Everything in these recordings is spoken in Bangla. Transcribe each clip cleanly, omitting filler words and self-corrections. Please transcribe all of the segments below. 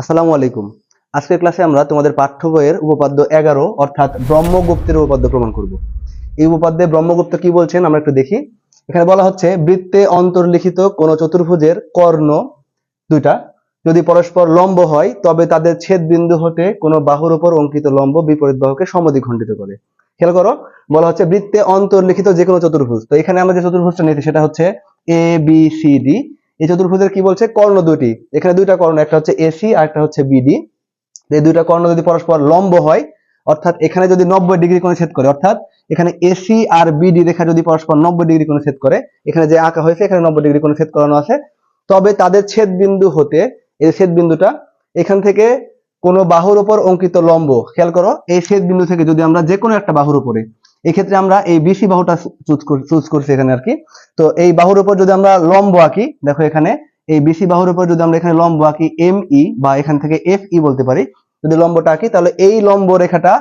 আসসালামু আলাইকুম। আজকের ক্লাসে আমরা তোমাদের পাঠ্য বইয়ের উপপাদ্য 11 অর্থাৎ ব্রহ্মগুপ্তের উপপাদ্য প্রমাণ করব। এই উপপাদ্যে ব্রহ্মগুপ্ত কি বলছেন আমরা একটু দেখি। এখানে বলা হচ্ছে বৃত্তে অন্তর্লিখিত কোন চতুর্ভুজের কর্ণ দুইটা যদি পরস্পর লম্ব হয় তবে তাদের ছেদ বিন্দু হতে কোনো বাহুর উপর অঙ্কিত লম্ব বিপরীত বাহুকে সমদ্বিখণ্ডিত করে। খেয়াল করো, বলা হচ্ছে বৃত্তে অন্তর্লিখিত যে কোনো চতুর্ভুজ। তো এখানে আমরা যে চতুর্ভুজটা নিয়েছি সেটা হচ্ছে এ বি সি ডি। এই চতুর্ভুজের কি বলছে, কর্ণ দুটি। এখানে দুইটা কর্ণ, একটা হচ্ছে এসি আর একটা হচ্ছে বিডি। এই দুইটা কর্ণ যদি পরস্পর লম্ব হয়, অর্থাৎ এখানে যদি 90 ডিগ্রি কোণে ছেদ করে, অর্থাৎ এখানে এসি আর বিডি রেখা যদি পরস্পর 90 ডিগ্রি কোণে ছেদ করে, এখানে যে আঁকা হয়েছে এখানে 90 ডিগ্রি কোণে ছেদ করানো আছে, তবে তাদের ছেদ বিন্দু হতে, এই ছেদ বিন্দুটা এখান থেকে কোন বাহুর উপর অঙ্কিত লম্ব, খেয়াল করো এই ছেদ বিন্দু থেকে যদি আমরা যে কোনো একটা বাহুর উপরে, এই ক্ষেত্রে আমরা এই বিসি বাহুটা চুজ করছি এখানে আর কি। তো এই বাহুর উপর যদি আমরা লম্ব আঁকি, দেখো এখানে এই বিসি বাহুর উপর যদি আমরা এখানে লম্ব আঁকি এম ই বা এখান থেকে এফ ই বলতে পারি, যদি লম্বটা আঁকি তাহলে এই লম্ব রেখাটা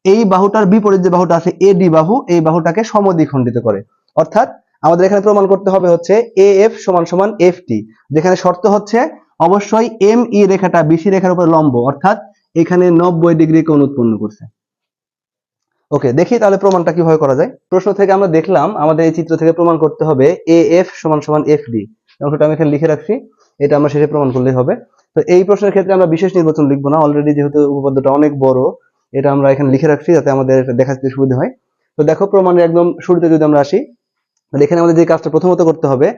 এই বাহুটার বিপরীত যে বাহুটা আছে এডি বাহু, এই বাহুটাকে সমদ্বিখণ্ডিত করে। অর্থাৎ আমাদের এখানে প্রমাণ করতে হবে হচ্ছে এ এফ সমান সমান এফ টি, যেখানে শর্ত হচ্ছে অবশ্যই এম ই রেখাটা বিসি রেখার উপর লম্ব, অর্থাৎ এখানে 90 ডিগ্রি কোণ উৎপন্ন করছে। ওকে, দেখি তাহলে প্রমাণটা কিভাবে করা যায়। প্রশ্ন থেকে আমরা দেখলাম আমাদের এই চিত্র থেকে প্রমাণ করতে হবে এ এফ সমান সমান এফ ডি। অংশটা আমি এখানে লিখে রাখছি, এটা আমরা শেষে প্রমাণ করলেই হবে। তো এই প্রশ্নের ক্ষেত্রে আমরা বিশেষ নির্বাচন লিখবো না, অলরেডি যেহেতু উপপাদ্যটা অনেক বড়, এটা আমরা এখানে লিখে রাখছি যাতে আমাদের দেখাতে সুবিধা হয়। তো দেখো, প্রমাণের একদম শুরুতে যদি আমরা আসি, তাহলে এখানে আমাদের যে কাজটা প্রথমত করতে হবে,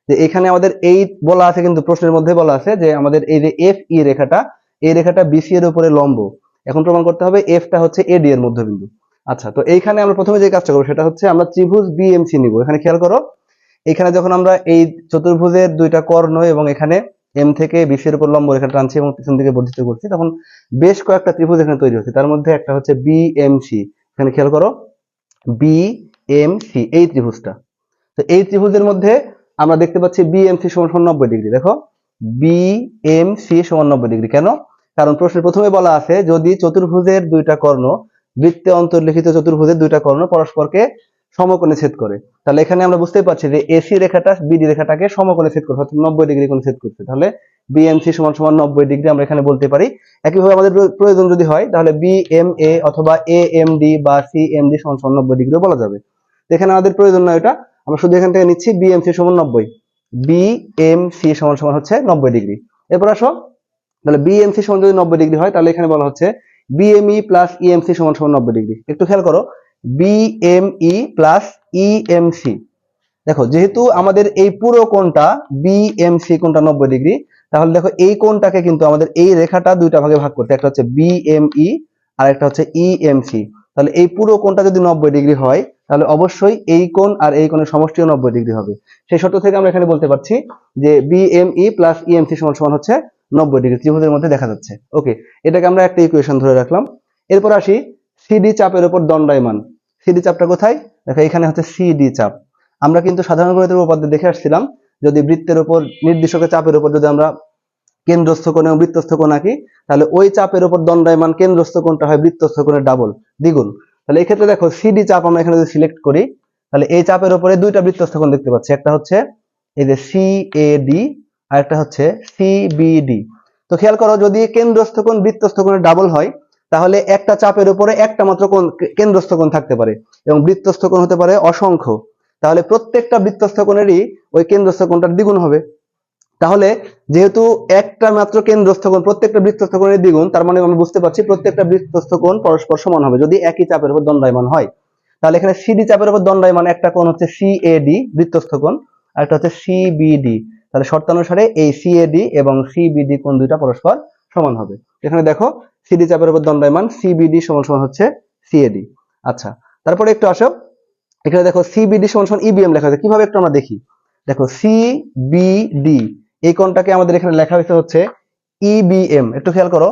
যে এখানে আমাদের এই বলা আছে, কিন্তু প্রশ্নের মধ্যে বলা আছে যে আমাদের এই যে এফ ই রেখাটা, এই রেখাটা বিসি এর উপরে লম্ব। এখন প্রমাণ করতে হবে এফটা হচ্ছে এডি এর মধ্যবিন্দু। আচ্ছা, তো এইখানে আমরা প্রথমে যে কাজটা করবো সেটা হচ্ছে আমরা ত্রিভুজ বিএমসি নিব। এখানে খেয়াল করো, এখানে যখন আমরা এই চতুর্ভুজের দুইটা কর্ণ এবং এখানে এম থেকে বিসি এর উপর লম্ব রেখা টানছি এবং পিছন দিকে বর্ধিত করছি, তখন বেশ কয়েকটা ত্রিভুজ এখানে তৈরি হচ্ছে। তার মধ্যে একটা হচ্ছে বিএমসি। এখানে খেয়াল করো, বিএমসি এই ত্রিভুজটা। তো এই ত্রিভুজের মধ্যে আমরা দেখতে পাচ্ছি বিএমসি সমান 90 ডিগ্রি। দেখো, বিএমসি সমান 90 ডিগ্রি। কেন? কারণ প্রশ্নের প্রথমে বলা আছে যদি চতুর্ভুজের দুইটা কর্ণ, বৃত্তে অন্তর্লিখিত চতুর্ভুজের দুইটা কর্ণ পরস্পরকে সমকোণে ছেদ করে, তাহলে এখানে আমরা বুঝতেই পারছি যে এসি রেখাটা বিডি রেখাটাকে সমকোণে ছেদ করছে, অর্থাৎ 90 ডিগ্রি কোণে ছেদ করছে। তাহলে বিএমসি সমান সমান 90 ডিগ্রি আমরা এখানে বলতে পারি। একইভাবে আমাদের প্রয়োজন যদি হয় তাহলে বিএমএ অথবা এএমডি বা সিএমডি সমান সমান 90 ডিগ্রি বলা যাবে। এখানে আমাদের প্রয়োজন না এটা, আমরা শুধু এখান থেকে নিচ্ছি বিএমসি সমান 90, বিএমসি সমান সমান হচ্ছে 90 ডিগ্রি। এরপর আসো, তাহলে বিএমসি সমান যদি 90 ডিগ্রি হয় তাহলে এখানে বলা হচ্ছে বিএমই প্লাস ইএমসি সমান সমান 90 ডিগ্রি। একটু খেয়াল করো, বিএমই প্লাস ইএমসি। দেখো, যেহেতু আমাদের এই পুরো কোণটা বিএমসি কোণটা 90 ডিগ্রি, তাহলে দেখো এই কোণটাকে কিন্তু আমাদের এই রেখাটা দুইটা ভাগে ভাগ করতে, একটা হচ্ছে বিএমই আর একটা হচ্ছে ইএমসি। তাহলে এই পুরো কোণটা যদি 90 ডিগ্রি হয় তাহলে অবশ্যই এই কোণ আর এই কোণের সমষ্টিও 90 ডিগ্রি হবে। সেই শর্ত থেকে আমরা এখানে বলতে পারছি যে বিএমই প্লাস ইএমসি সমান সমান হচ্ছে 90 ডিগ্রি, ত্রিভুজের মধ্যে দেখা যাচ্ছে। ওকে, এটাকে আমরা একটা ইকুয়েশন ধরে রাখলাম। এরপর আসি সিডি চাপের উপর দণ্ডায়মান। সিডি চাপটা কোথায়? দেখো, এখানে হচ্ছে সিডি চাপ। আমরা কিন্তু সাধারণ গণিতের উপপাদ্য দেখে আসছিলাম, যদি বৃত্তের উপর নির্দেশকের চাপের উপর যদি আমরা কেন্দ্রস্থ কোণ এবং বৃত্তস্থ কোণ আঁকি, তাহলে ওই চাপের উপর দণ্ডায়মান কেন্দ্রস্থ কোণটা হয় বৃত্তস্থ কোণের ডাবল, দ্বিগুণ। তাহলে এই ক্ষেত্রে দেখো, সিডি চাপ আমরা এখানে যদি সিলেক্ট করি, তাহলে এই চাপের উপরে দুইটা বৃত্তস্থ কোণ দেখতে পাচ্ছি, একটা হচ্ছে এই যে সিএডি আর একটা হচ্ছে সিবিডি। তো খেয়াল করো, যদি কেন্দ্রস্থ কোণ বৃত্তস্থ কোণের ডাবল হয় তাহলে একটা চাপের উপরে একটা মাত্র কোণ কেন্দ্রস্থ কোণ থাকতে পারে এবং বৃত্তস্থ কোণ হতে পারে অসংখ্য। তাহলে প্রত্যেকটা বৃত্তস্থ কোণেরই ওই কেন্দ্রস্থ কোণটার দ্বিগুণ হবে। তাহলে যেহেতু একটা মাত্র কেন্দ্রস্থ কোণ প্রত্যেকটা বৃত্তস্থ কোণের দ্বিগুণ, তার মানে আমরা বুঝতে পারছি প্রত্যেকটা বৃত্তস্থ কোণ পরস্পর সমান হবে যদি একই চাপের উপর দণ্ডায়মান হয়। তাহলে এখানে সিডি চাপের উপর দণ্ডায়মান একটা কোণ হচ্ছে সিএডি বৃত্তস্থ কোণ, আর একটা হচ্ছে সিবিডি। তাহলে শর্তানুসারে এই সিএডি এবং সিবিডি কোণ দুইটা পরস্পর সমান হবে। এখানে দেখো, সিডি চাপের উপর দণ্ডায়মান সিবিডি সমান সমান হচ্ছে সিএডি। আচ্ছা, তারপরে একটু আসো, এখানে দেখো সিবিডি সমান সমান ইবিএম লেখা আছে, কিভাবে একটু আমরা দেখি। দেখো, সিবিডি এই কোণটাকে আমাদের এখানে লেখা হয়েছে হচ্ছে ইবিএম। একটু খেয়াল করো,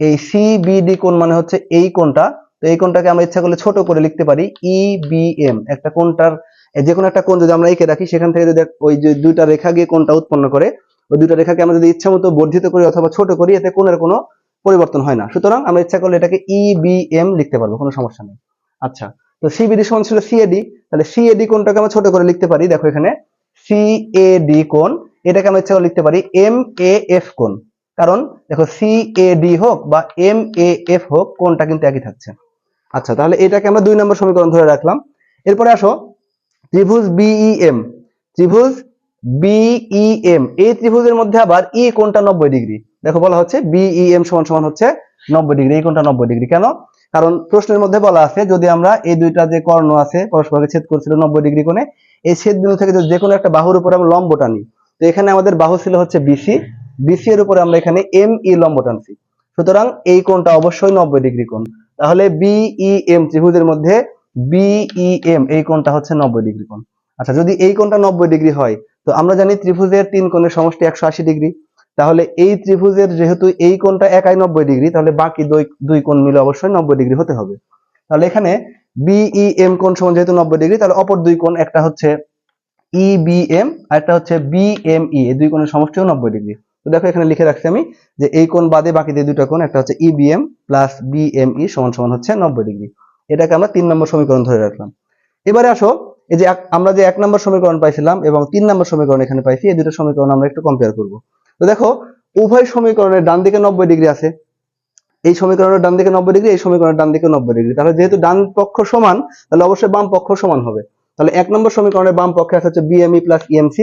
এই সিবিডি কোণ মানে হচ্ছে এই কোণটা। তো এই কোণটাকে আমরা ইচ্ছা করলে ছোট করে লিখতে পারি ইবিএম। একটা কোণটার যে কোনো একটা কোণ যদি আমরা এঁকে রাখি, সেখান থেকে যদি ওই যে দুইটা রেখা গিয়ে কোণটা উৎপন্ন করে, ওই দুইটা রেখাকে আমরা যদি ইচ্ছা মতো বর্ধিত করি অথবা ছোট করি, এতে কোণের কোনো পরিবর্তন হয় না। সুতরাং আমরা ইচ্ছা করলে এটাকে ইবিএম লিখতে পারবো, কোনো সমস্যা নেই। আচ্ছা, তো সিবিডি সমান ছিল সিএডি, তাহলে সিএডি কোণটাকে আমরা ছোট করে লিখতে পারি। দেখো, এখানে সিএডি কোণ, এটাকে আমরা ইচ্ছা করে লিখতে পারি এম এ এফ কোণ। কারণ দেখো CAD হোক বা MAF হোক, কোণটা কিন্তু একই থাকছে। আচ্ছা, তাহলে এটাকে আমরা 2 নম্বর সমীকরণ ধরে রাখলাম। এরপরে আসো ত্রিভুজ BEM, ত্রিভুজ BEM, এই ত্রিভুজের মধ্যে আবার ই কোণটা 90 ডিগ্রি। দেখো বলা হচ্ছে BEM সমান সমান হচ্ছে 90 ডিগ্রি, এই কোণটা 90 ডিগ্রি। কেন? কারণ প্রশ্নের মধ্যে বলা আছে যদি আমরা এই দুইটা যে কর্ণ আছে পরস্পরকে ছেদ করছিল 90 ডিগ্রি কোণে, এই ছেদ বিন্দু থেকে যদি যে কোনো একটা বাহুর উপরে আমরা লম্ব টানি, তো এখানে আমাদের বাহু ছিল হচ্ছে BC এর উপরে আমরা এখানে ME লম্ব টানছি, সুতরাং এই কোণটা অবশ্যই 90 ডিগ্রি কোণ। তাহলে BEM ত্রিভুজের মধ্যে BEM এই কোণটা হচ্ছে 90 ডিগ্রি কোণ। আচ্ছা, যদি এই কোণটা 90 ডিগ্রি হয়, তো আমরা জানি ত্রিভুজের 3 কোণের সমষ্টি 180 ডিগ্রি। তাহলে এই ত্রিভুজের যেহেতু এই কোণটা একাই 90 ডিগ্রি, তাহলে বাকি দুই কোণ মিলে অবশ্যই 90 ডিগ্রি হতে হবে। তাহলে এখানে BEM কোণ সমান যেহেতু 90 ডিগ্রি, তাহলে অপর দুই কোণ, একটা হচ্ছে EBM আর একটা হচ্ছে BME, এই দুই কোণের সমষ্টিও 90 ডিগ্রি। তো দেখো এখানে লিখে রাখছি আমি যে এই কোণ বাদে বাকি যে দুটো কোণ, একটা হচ্ছে EBM প্লাস BME সমান সমান হচ্ছে 90 ডিগ্রি। এটাকে আমরা 3 নম্বর সমীকরণ ধরে রাখলাম। এবারে আসো, এই যে আমরা যে 1 নম্বর সমীকরণ পাইছিলাম এবং 3 নম্বর সমীকরণ এখানে পাইছি, এই দুটো সমীকরণ আমরা একটু কম্পেয়ার করব। তো দেখো উভয় সমীকরণের ডান দিকে 90 ডিগ্রি আছে, এই সমীকরণের ডান দিকে 90 ডিগ্রি, এই সমীকরণের ডান দিকে 90 ডিগ্রি। তাহলে যেহেতু ডান পক্ষ সমান, তাহলে অবশ্যই বাম পক্ষ সমান হবে। তাহলে 1 নম্বর সমীকরণের বাম পক্ষে আছে হচ্ছে BME প্লাস EMC,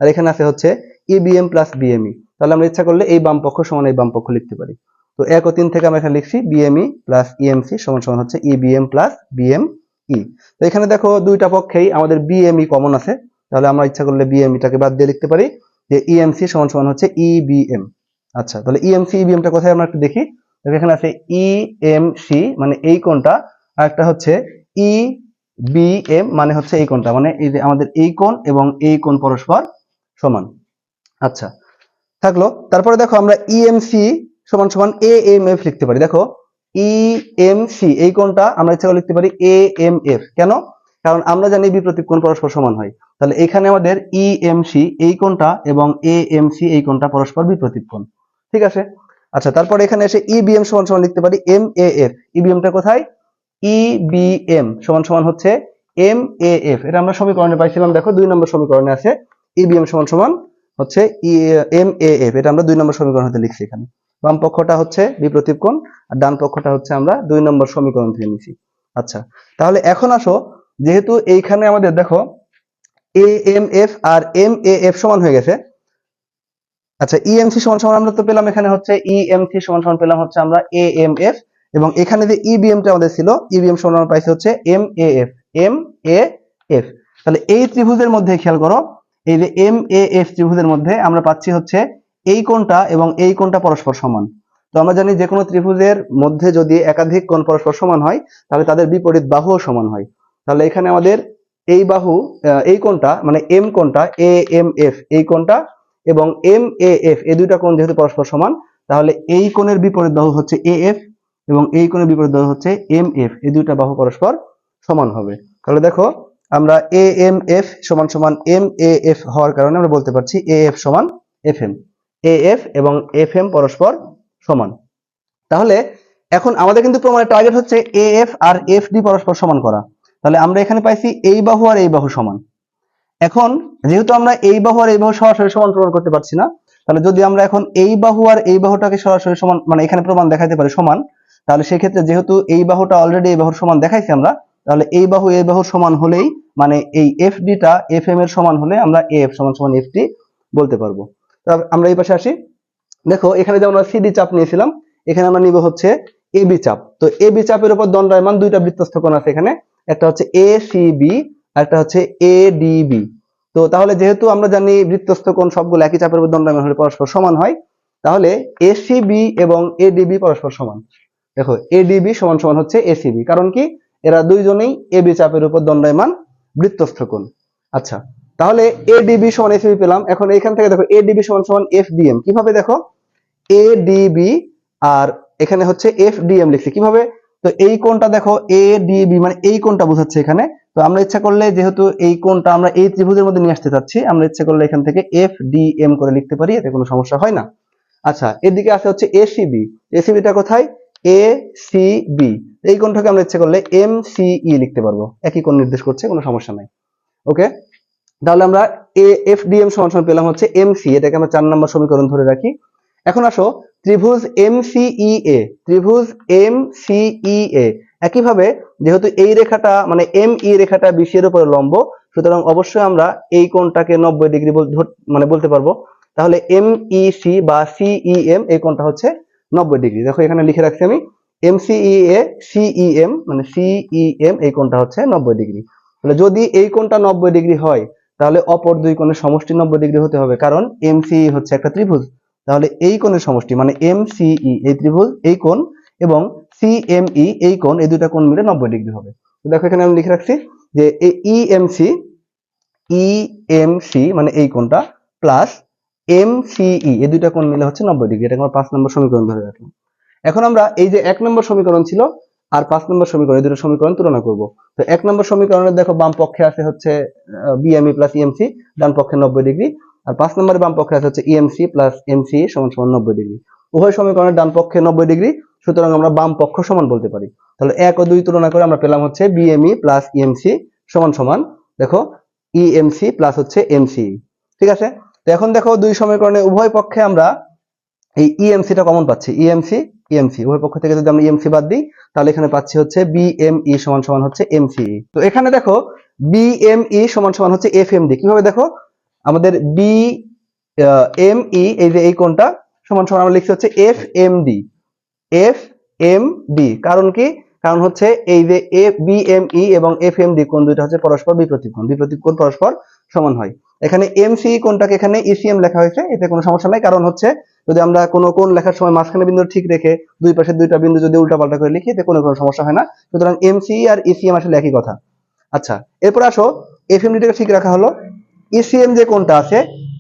আর এখানে আছে হচ্ছে EBM প্লাস BME। তাহলে আমরা ইচ্ছা করলে এই বাম পক্ষ সমান এই বাম পক্ষ লিখতে পারি। তো 1 ও 3 থেকে আমরা এখানে লিখছি BME প্লাস EMC সমান সমান হচ্ছে EBM প্লাস BME। তো এখানে দেখো দুইটা পক্ষেই আমাদের BME কমন আছে, তাহলে আমরা ইচ্ছা করলে BME টাকে বাদ দিয়ে লিখতে পারি যে EMC সমান সমান হচ্ছে EBM। আচ্ছা, তাহলে EMC EBM টা কোথায় আমরা একটু দেখি। এখানে আছে EMC মানে এই কোণটা, আর একটা হচ্ছে EBM মানে হচ্ছে এই কোণটা, মানে এই যে আমাদের এই কোণ এবং এই কোণ পরস্পর সমান। আচ্ছা, থাকলো। তারপরে দেখো আমরা EMC সমান সমান AMF লিখতে পারি। দেখো EMC এই কোণটা আমরা ইচ্ছা করে লিখতে পারি AMF। কেন? কারণ আমরা জানি বিপরীত কোণ পরস্পর সমান হয়। তাহলে এখানে আমাদের EMC এই কোণটা এবং AMC এই কোণটা পরস্পর বিপরীত কোণ। ঠিক আছে। আচ্ছা, তারপরে এখানে এসে EBM সমান সমান লিখতে পারি MAF। EBM টা কোথায়? EBM সমান সমান হচ্ছে MAF। এটা আমরা সমীকরণে পাইছিলাম, দেখো 2 নম্বর সমীকরণে আছে EBM সমান সমান হচ্ছে MAF। এটা আমরা 2 নম্বর সমীকরণ হতে লিখছি। এখানে বাম পক্ষটা হচ্ছে বিপরীত কোণ আর ডান পক্ষটা হচ্ছে আমরা 2 নম্বর সমীকরণ থেকে নিছি। আচ্ছা, তাহলে এখন আসো, যেহেতু এইখানে আমাদের দেখো AMF আর MAF সমান হয়ে গেছে। আচ্ছা, EMC সমান সমান আমরা তো পেলাম এখানে হচ্ছে EMC সমান সমান পেলাম হচ্ছে আমরা AMF, এবং এখানে যে EBM টা আমাদের ছিল EBM সমান আমরা পাইছি হচ্ছে MAF। তাহলে এই ত্রিভুজের মধ্যে খেয়াল করো, এই যে MAF ত্রিভুজের মধ্যে আমরা পাচ্ছি হচ্ছে এই কোণটা এবং এই কোণটা পরস্পর সমান। তো আমরা জানি যে কোনো ত্রিভুজের মধ্যে যদি একাধিক কোণ পরস্পর সমান হয়, তাহলে তাদের বিপরীত বাহুও সমান হয়। তাহলে এখানে আমাদের এই বাহু, এই কোণটা মানে M কোণটা AMF এই কোণটা এবং MAF এই দুইটা কোণ যেহেতু পরস্পর সমান, তাহলে এই কোণের বিপরীত বাহু হচ্ছে AF এবং এই কোণের বিপরীত বাহু হচ্ছে MF, এই দুইটা বাহু পরস্পর সমান হবে। তাহলে দেখো আমরা AMF সমান সমান MAF হওয়ার কারণে আমরা বলতে পারছি AF সমান FM। AF এবং FM পরস্পর সমান। তাহলে এখন আমাদের কিন্তু প্রমাণের টার্গেট হচ্ছে AF আর FD পরস্পর সমান করা। তাহলে আমরা এখানে পাইছি এই বাহু আর এই বাহু সমান। এখন যেহেতু আমরা এই বাহু আর এই বাহু সরাসরি সমান প্রমাণ করতে পারছি না, তাহলে যদি আমরা এখন এই বাহু আর এই বাহুটাকে সরাসরি সমান মানে এখানে প্রমাণ দেখাইতে পারি সমান, তাহলে সেক্ষেত্রে যেহেতু এই বাহুটা অলরেডি এই বাহুর সমান দেখাইছি আমরা, তাহলে এই বাহু এই বাহুর সমান হলেই মানে এই FD টা FM এর সমান হলে আমরা AF সমান সমান FD বলতে পারবো। তো আমরা এই পাশে আসি। দেখো এখানে যেমন আমরা CD চাপ নিয়েছিলাম, এখানে আমরা নিব হচ্ছে AB চাপ। তো AB চাপের উপর দণ্ডায়মান দুইটা বৃত্তস্থ কোণ আছে এখানে, একটা হচ্ছে ACB আর একটা হচ্ছে ADB। তো তাহলে যেহেতু আমরা জানি বৃত্তস্থ কোণ সবগুলো একই চাপের উপর দণ্ডায়মান হলে পরস্পর সমান হয়, তাহলে ACB এবং ADB পরস্পর সমান। দেখো ADB সমান সমান হচ্ছে ACB, কারণ কি এরা দুইজনেই AB চাপের উপর দণ্ডায়মান বৃত্তস্থ কোণ। আচ্ছা, তাহলে ADB সমান ACB পেলাম। এখন এখান থেকে দেখো ADB সমান সমান FDM। কিভাবে? দেখো ADB আর এখানে হচ্ছে FDM লিখছি কিভাবে? তো এই কোণটা দেখো ADB মানে এই কোণটা বোঝাচ্ছে এখানে। তো আমরা ইচ্ছা করলে যেহেতু এই কোণটা আমরা এই ত্রিভুজের মধ্যে নিয়ে আসতে চাচ্ছি, আমরা ইচ্ছা করলে এখান থেকে FDM করে লিখতে পারি, এতে কোনো সমস্যা হয় না। আচ্ছা, এদিকে আছে হচ্ছে ACB। ACBটা কোথায়? ACB। এই কোণটাকে আমরা ইচ্ছা করলে MCE লিখতে পারবো, একই কোণ নির্দেশ করছে, কোনো সমস্যা নাই। ওকে, তাহলে আমরা FDM সমান সমান পেলাম হচ্ছে MC। এটাকে আমরা 4 নম্বর সমীকরণ ধরে রাখি। এখন আসো ত্রিভুজ MCEA, ত্রিভুজ MCEA একইভাবে যেহেতু এই রেখাটা মানে ME রেখাটা BC এর উপরে লম্ব, সুতরাং অবশ্যই আমরা এই কোণটাকে 90 ডিগ্রি মানে বলতে পারবো। তাহলে MEC বা CEM এই কোণটা হচ্ছে 90 ডিগ্রি। দেখো এখানে লিখে রাখছি আমি MCEA CEM মানে CEM এই কোণটা হচ্ছে 90 ডিগ্রি। তাহলে যদি এই কোণটা 90 ডিগ্রি হয় তাহলে অপর দুই কোণের সমষ্টি 90 ডিগ্রি হতে হবে, কারণ MCE হচ্ছে একটা ত্রিভুজ। তাহলে এই কোণের সমষ্টি মানে MCE এই ত্রিভুজ এই কোণ এবং CME এই কোণ, এই দুইটা কোণ মিলে 90 ডিগ্রি হবে। তো দেখো এখানে আমি লিখে রাখছি যে EMC মানে এই কোণটা প্লাস MCE এই দুইটা কোণ মিলে হচ্ছে 90 ডিগ্রি। এটা আমরা 5 নম্বর সমীকরণ ধরে রাখলাম। এখন আমরা এই যে 1 নম্বর সমীকরণ ছিল আর 5 নম্বর সমীকরণ, এই দুটো সমীকরণ তুলনা করব। তো 1 নম্বর সমীকরণে দেখো বাম পক্ষে আছে হচ্ছে BME প্লাস EMC, ডান পক্ষে 90 ডিগ্রি, আর 5 নম্বরে বাম পক্ষে আছে হচ্ছে EMC প্লাস MCE সমান সমান 90 ডিগ্রি। উভয় সমীকরণের ডান পক্ষে 90 ডিগ্রি, সুতরাং আমরা বাম পক্ষ সমান বলতে পারি। তাহলে 1 ও 2 তুলনা করে আমরা পেলাম হচ্ছে BME প্লাস EMC সমান সমান দেখো EMC প্লাস হচ্ছে MCE। ঠিক আছে, তো এখন দেখো দুই সমীকরণে উভয় পক্ষে আমরা এই EMC টা কমন পাচ্ছি, EMC উভয় পক্ষ থেকে যদি আমরা EMC বাদ দিই তাহলে এখানে পাচ্ছি হচ্ছে BME সমান সমান হচ্ছে MCE। তো এখানে দেখো BME সমান সমান হচ্ছে FMD। কিভাবে দেখো, আমাদের BME এই যে এই কোণটা সমান সমান আমরা লিখছি হচ্ছে FMD। কারণ কি, কারণ হচ্ছে এই যে BME এবং FMD কোণ দুইটা হচ্ছে পরস্পর বিপরীত কোণ, বিপরীত কোণ পরস্পর সমান হয়। এখানে MCE কোণটাকে এখানে ECM লেখা হয়েছে, এতে কোনো সমস্যা নাই, কারণ হচ্ছে যদি আমরা কোনো কোণ লেখার সময় মাঝখানে বিন্দু ঠিক রেখে দুই পাশে দুইটা বিন্দু যদি উল্টাপাল্টা করে লিখি এতে কোনো সমস্যা হয় না। সুতরাং MCE আর ECM আসলে একই কথা। আচ্ছা, এরপর আসো FMD টাকে ঠিক রাখা হলো। ECM যে কোণটা আছে,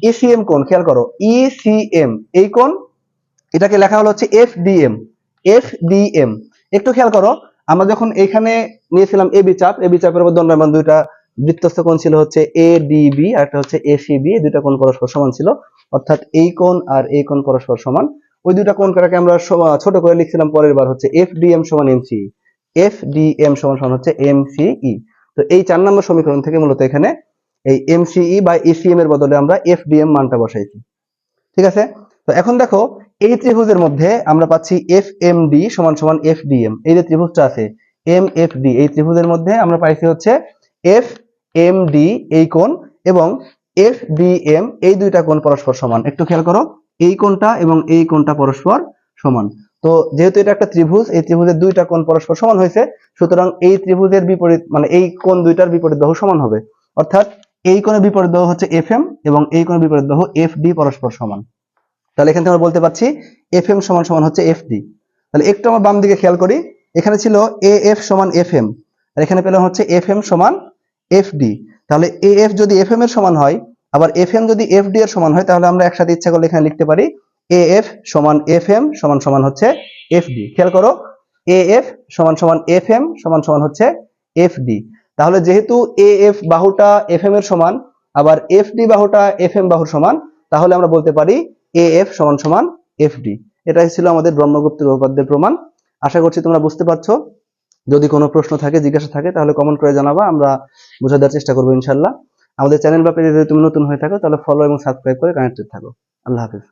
ECM কোণ খেয়াল করো, ECM এই কোণ এটাকে লেখা হলো হচ্ছে FDM। একটু খেয়াল করো, আমরা যখন এখানে নিয়েছিলাম AB চাপ, AB চাপের উপর দণ্ডায়মান দুইটা বৃত্তস্থ কোণ ছিল হচ্ছে ADB আর একটা হচ্ছে ACB, দুইটা কোণ পরস্পর সমান ছিল, অর্থাৎ এই কোণ আর এই কোণ পরস্পর সমান। ওই দুইটা কোণটাকে আমরা ছোট করে লিখছিলাম পরের বার হচ্ছে FDM সমান MCE, FDM সমান সমান হচ্ছে MCE। তো এই 4 নম্বর সমীকরণ থেকে মূলত এখানে এই MCE বা ECM এর বদলে আমরা FDM মানটা বসাইছি। ঠিক আছে, তো এখন দেখো এই ত্রিভুজের মধ্যে আমরা পাচ্ছি FMD সমান সমান FDM। এই যে ত্রিভুজটা আছে MFD, এই ত্রিভুজের মধ্যে আমরা পাইছি হচ্ছে FMD এই কোণ এবং FDM এই দুইটা কোণ পরস্পর সমান। একটু খেয়াল করো, এই কোণটা এবং এই কোণটা পরস্পর সমান। তো যেহেতু এটা একটা ত্রিভুজ, এই ত্রিভুজের দুইটা কোণ পরস্পর সমান হয়েছে, সুতরাং এই ত্রিভুজের বিপরীত মানে এই কোণ দুইটার বিপরীত বাহু সমান হবে, অর্থাৎ এই কোণের বিপরীত বাহু হচ্ছে FM এবং এই কোণের বিপরীত বাহু FD পরস্পর সমান। তাহলে এখান থেকে আমরা বলতে পারছি FM সমান সমান হচ্ছে FD। তাহলে একটু আমরা বাম দিকে খেয়াল করি, এখানে ছিল AF সমান FM আর এখানে পেলাম হচ্ছে FM সমান FD। তাহলে AF যদি FM এর সমান হয় আবার FM যদি FD এর সমান হয় তাহলে আমরা একসাথে ইচ্ছা করলে এখানে লিখতে পারি AF সমান FM সমান সমান হচ্ছে FD। খেয়াল করো, AF সমান সমান FM সমান সমান হচ্ছে FD। তাহলে যেহেতু AF বাহুটা FM এর সমান আবার FD বাহুটা FM বাহুর সমান, তাহলে আমরা বলতে পারি AF সমান সমান FD। এটাই ছিল আমাদের ব্রহ্মগুপ্তের উপপাদ্যের প্রমাণ। আশা করছি তোমরা বুঝতে পারছো। যদি কোনো প্রশ্ন থাকে, জিজ্ঞাসা থাকে তাহলে কমেন্ট করে জানাবা, আমরা বুঝা দেওয়ার চেষ্টা করবো ইনশাল্লাহ। আমাদের চ্যানেল বা পেজে যদি তুমি নতুন হয়ে থাকো তাহলে ফলো এবং সাবস্ক্রাইব করে কানেক্টেড থাকো। আল্লাহ হাফেজ।